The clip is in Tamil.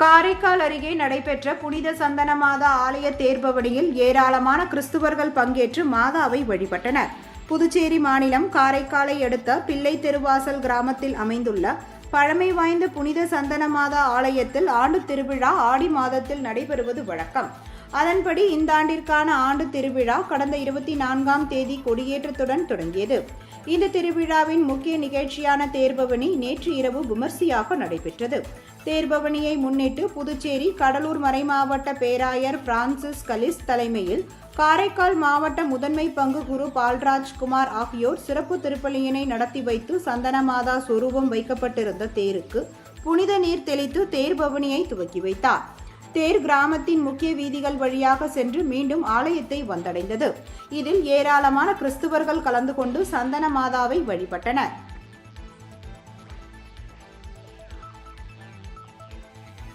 காரைக்கால் அருகே நடைபெற்ற புனித சந்தன மாதா ஆலய தேர்பவனியில் ஏராளமான கிறிஸ்துவர்கள் பங்கேற்று மாதாவை வழிபட்டனர். புதுச்சேரி மாநிலம் காரைக்காலை அடுத்த பிள்ளை தெருவாசல் கிராமத்தில் அமைந்துள்ள பழமை வாய்ந்த புனித சந்தன மாதா ஆலயத்தில் ஆண்டு திருவிழா ஆடி மாதத்தில் நடைபெறுவது வழக்கம். அதன்படி இந்த ஆண்டிற்கான ஆண்டு திருவிழா கடந்த 24ஆம் தேதி கொடியேற்றத்துடன் தொடங்கியது. இந்த திருவிழாவின் முக்கிய நிகழ்ச்சியான தேர்பவனி நேற்று இரவு விமர்சையாக நடைபெற்றது. தேர்பவனியை முன்னிட்டு புதுச்சேரி கடலூர் மறைமாவட்ட பேராயர் பிரான்சிஸ் கலிஸ் தலைமையில் காரைக்கால் மாவட்ட முதன்மை பங்கு குரு பால்ராஜ் குமார் ஆகியோர் சிறப்பு திருப்பலியினை நடத்தி வைத்து சந்தனமாதா சொரூபம் வைக்கப்பட்டிருந்த தேருக்கு புனித நீர் தெளித்து தேர்பவனியை துவக்கி வைத்தார். தேர் கிராமத்தின் முக்கிய வீதிகள் வழியாக சென்று மீண்டும் ஆலயத்தை வந்தடைந்தது. இதில் ஏராளமான கிறிஸ்துவர்கள் கலந்து கொண்டு சந்தன மாதாவை வழிபட்டனர்.